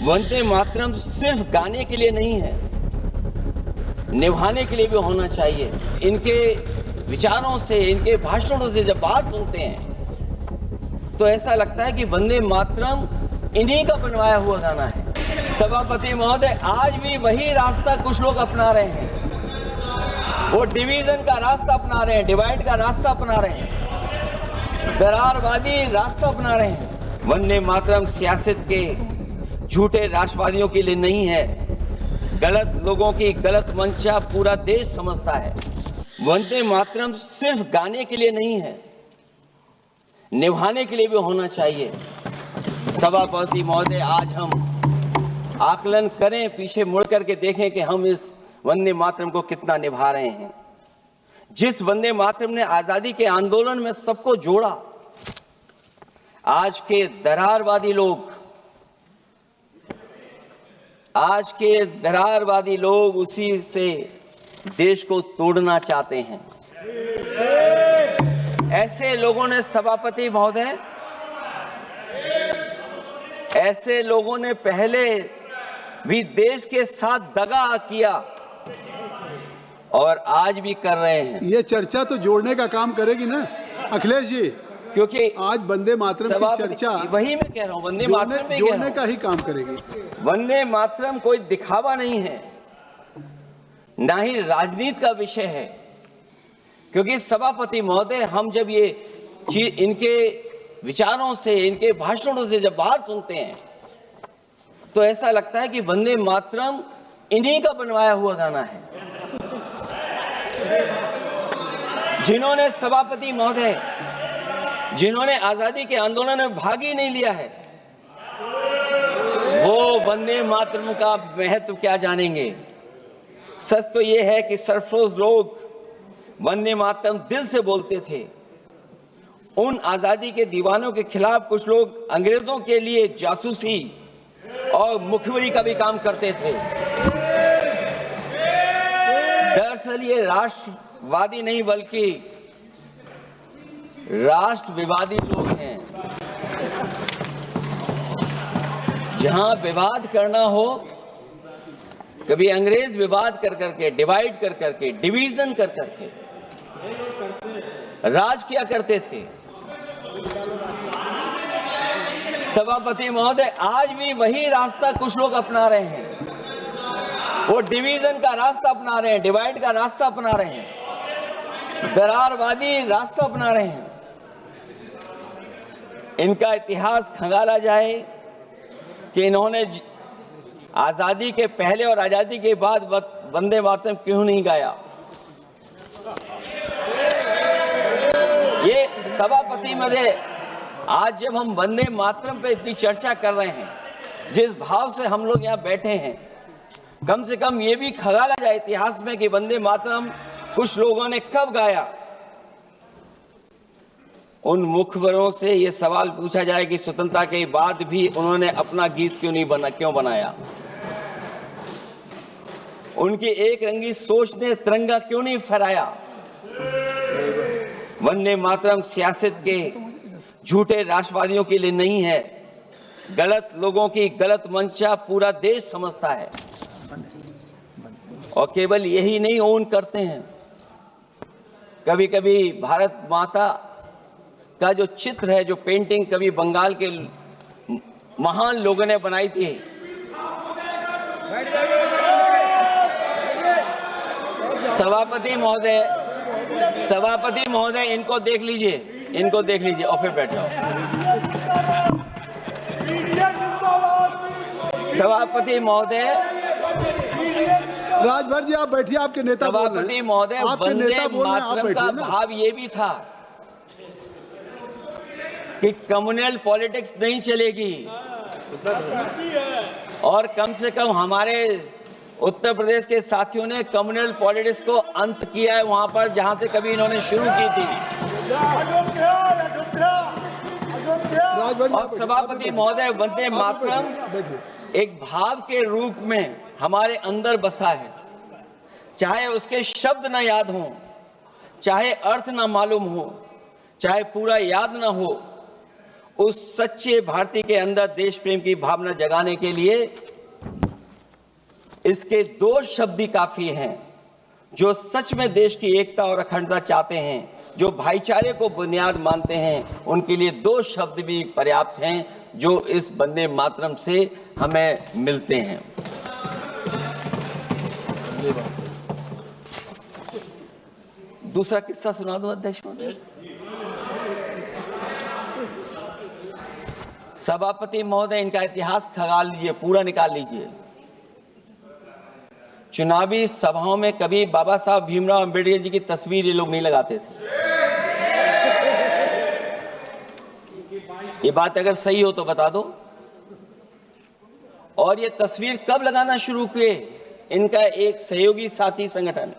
वंदे मातरम सिर्फ गाने के लिए नहीं है, निभाने के लिए भी होना चाहिए। इनके विचारों से, इनके भाषणों से जब बात सुनते हैं तो ऐसा लगता है कि वंदे मातरम इन्हीं का बनवाया हुआ गाना है। सभापति महोदय, आज भी वही रास्ता कुछ लोग अपना रहे हैं। वो डिवीजन का रास्ता अपना रहे हैं, डिवाइड का रास्ता अपना रहे हैं, दरारवादी रास्ता अपना रहे हैं। वंदे मातरम सियासत के झूठे राष्ट्रवादियों के लिए नहीं है, गलत लोगों की गलत मंशा पूरा देश समझता है। वंदे मातरम सिर्फ गाने के लिए नहीं है, निभाने के लिए भी होना चाहिए। सभापति महोदय, आज हम आकलन करें, पीछे मुड़ करके देखें कि हम इस वंदे मातरम को कितना निभा रहे हैं। जिस वंदे मातरम ने आजादी के आंदोलन में सबको जोड़ा, आज के दरारवादी लोग उसी से देश को तोड़ना चाहते हैं। ऐसे लोगों ने, सभापति महोदय, ऐसे लोगों ने पहले भी देश के साथ दगा किया और आज भी कर रहे हैं। ये चर्चा तो जोड़ने का काम करेगी ना अखिलेश जी, क्योंकि आज वंदे मातरम की चर्चा, वही मैं कह रहा हूँ, वंदे मातरम में जोड़ने का ही काम करेगी। वंदे मातरम कोई दिखावा नहीं है, ना ही राजनीति का विषय है। क्योंकि सभापति महोदय, हम जब ये इनके विचारों से, इनके भाषणों से जब बात सुनते हैं तो ऐसा लगता है कि वंदे मातरम इन्हीं का बनवाया हुआ गाना है। जिन्होंने, सभापति महोदय, जिन्होंने आजादी के आंदोलन में भाग ही नहीं लिया है, वो वंदे मातरम का महत्व क्या जानेंगे। सच तो ये है कि सरफरोश लोग वंदे मातरम दिल से बोलते थे। उन आजादी के दीवानों के खिलाफ कुछ लोग अंग्रेजों के लिए जासूसी और मुखबिरी का भी काम करते थे। दरअसल ये राष्ट्रवादी नहीं बल्कि राष्ट्र विवादी लोग हैं। जहां विवाद करना हो, कभी अंग्रेज विवाद कर करके, डिवाइड कर करके, डिवीजन कर करके राज किया करते थे। सभापति महोदय, आज भी वही रास्ता कुछ लोग अपना रहे हैं। वो डिवीजन का रास्ता अपना रहे हैं, डिवाइड का रास्ता अपना रहे हैं, दरारवादी रास्ता अपना रहे हैं। इनका इतिहास खंगाला जाए कि इन्होंने आजादी के पहले और आजादी के बाद वंदे मातरम क्यों नहीं गाया। ये सभापति महोदय, आज जब हम वंदे मातरम पे इतनी चर्चा कर रहे हैं, जिस भाव से हम लोग यहाँ बैठे हैं, कम से कम ये भी खंगाला जाए इतिहास में कि वंदे मातरम कुछ लोगों ने कब गाया। उन मुखबरों से ये सवाल पूछा जाए कि स्वतंत्रता के बाद भी उन्होंने अपना गीत क्यों बनाया। उनकी एक रंगी सोच ने तिरंगा क्यों नहीं फहराया। वंदे मातरम सियासत के झूठे राष्ट्रवादियों के लिए नहीं है, गलत लोगों की गलत मंशा पूरा देश समझता है। और केवल यही नहीं ओन करते हैं, कभी कभी भारत माता का जो चित्र है, जो पेंटिंग कभी बंगाल के महान लोगों ने बनाई थी, सभापति महोदय, इनको देख लीजिए और फिर बैठो। सभापति महोदय, राजभर जी आप बैठिए, आपके नेता बोल रहे हैं। सभापति महोदय, वंदे मातरम का भाव ये भी था कि कम्युनल पॉलिटिक्स नहीं चलेगी। और कम से कम हमारे उत्तर प्रदेश के साथियों ने कम्युनल पॉलिटिक्स को अंत किया है वहां पर जहां से कभी इन्होंने शुरू की थी। और सभापति महोदय, वंदे मातरम एक भाव के रूप में हमारे अंदर बसा है। चाहे उसके शब्द ना याद हों, चाहे अर्थ ना मालूम हो, चाहे पूरा याद ना हो, उस सच्चे भारतीय के अंदर देश प्रेम की भावना जगाने के लिए इसके दो शब्द ही काफी हैं। जो सच में देश की एकता और अखंडता चाहते हैं, जो भाईचारे को बुनियाद मानते हैं, उनके लिए दो शब्द भी पर्याप्त हैं जो इस वंदे मातरम से हमें मिलते हैं। दूसरा किस्सा सुना दो अध्यक्ष महोदय। सभापति महोदय, इनका इतिहास खंगाल लीजिए, पूरा निकाल लीजिए। चुनावी सभाओं में कभी बाबा साहब भीमराव अंबेडकर जी की तस्वीर ये लोग नहीं लगाते थे। ये बात अगर सही हो तो बता दो। और ये तस्वीर कब लगाना शुरू किए? इनका एक सहयोगी साथी संगठन,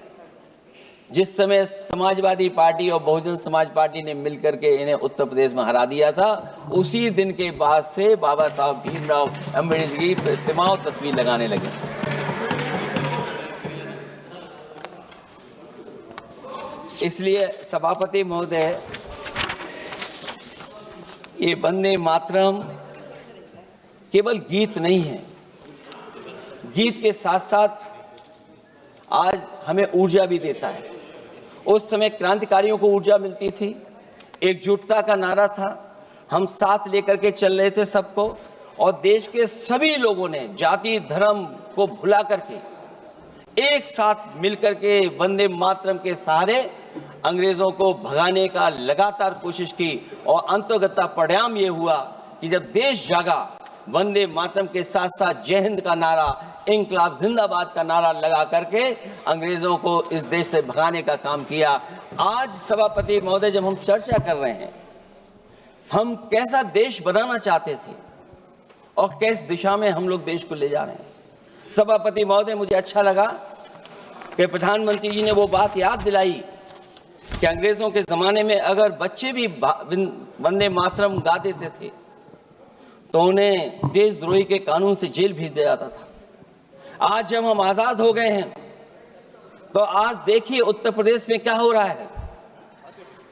जिस समय समाजवादी पार्टी और बहुजन समाज पार्टी ने मिलकर के इन्हें उत्तर प्रदेश में हरा दिया था, उसी दिन के बाद से बाबा साहब भीमराव अंबेडकर की प्रतिमा और तस्वीर लगाने लगे। इसलिए सभापति महोदय, ये वंदे मातरम केवल गीत नहीं है, गीत के साथ साथ आज हमें ऊर्जा भी देता है। उस समय क्रांतिकारियों को ऊर्जा मिलती थी, एकजुटता का नारा था, हम साथ लेकर के चल रहे थे सबको, और देश के सभी लोगों ने जाति धर्म को भुला करके एक साथ मिलकर के वंदे मातरम के सहारे अंग्रेजों को भगाने का लगातार कोशिश की। और अंतर्गता परिणाम ये हुआ कि जब देश जागा, वंदे मातरम के साथ साथ जय हिंद का नारा, इंकलाब जिंदाबाद का नारा लगा करके अंग्रेजों को इस देश से भगाने का काम किया। आज सभापति महोदय, जब हम चर्चा कर रहे हैं, हम कैसा देश बनाना चाहते थे और किस दिशा में हम लोग देश को ले जा रहे हैं। सभापति महोदय, मुझे अच्छा लगा कि प्रधानमंत्री जी ने वो बात याद दिलाई कि अंग्रेजों के जमाने में अगर बच्चे भी वंदे मातरम गा देते थे तो उन्हें देशद्रोही के कानून से जेल भेज दिया जाता था। आज जब हम आजाद हो गए हैं तो आज देखिए उत्तर प्रदेश में क्या हो रहा है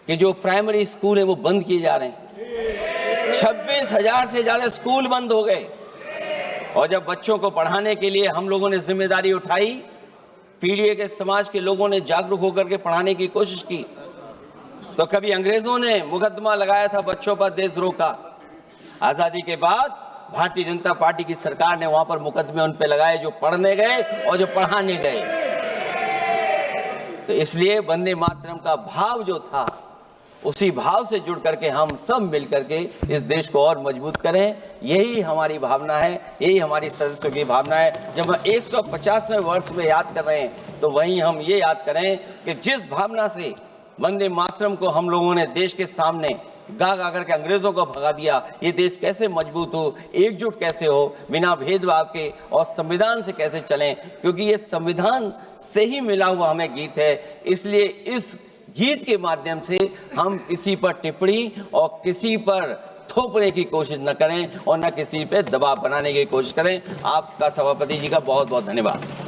कि जो प्राइमरी स्कूल है वो बंद किए जा रहे हैं। 26,000 से ज्यादा स्कूल बंद हो गए। और जब बच्चों को पढ़ाने के लिए हम लोगों ने जिम्मेदारी उठाई, पीढ़ी के समाज के लोगों ने जागरूक होकर के पढ़ाने की कोशिश की, तो कभी अंग्रेजों ने मुकदमा लगाया था बच्चों पर देशद्रोह का। आजादी के बाद भारतीय जनता पार्टी की सरकार ने वहां पर मुकदमे उन पे लगाए जो पढ़ने गए और जो पढ़ाने गए। तो इसलिए वंदे मातरम का भाव जो था, उसी भाव से जुड़ करके हम सब मिल करके इस देश को और मजबूत करें। यही हमारी भावना है, यही हमारी सदस्यों की भावना है। जब हम 150वें वर्ष में याद कर रहे हैं तो वहीं हम ये याद करें कि जिस भावना से वंदे मातरम को हम लोगों ने देश के सामने गा गा करके अंग्रेजों को भगा दिया, ये देश कैसे मजबूत हो, एकजुट कैसे हो, बिना भेदभाव के, और संविधान से कैसे चलें, क्योंकि ये संविधान से ही मिला हुआ हमें गीत है। इसलिए इस गीत के माध्यम से हम किसी पर टिप्पणी और किसी पर थोपने की कोशिश न करें और न किसी पे दबाव बनाने की कोशिश करें। आपका सभापति जी का बहुत बहुत धन्यवाद।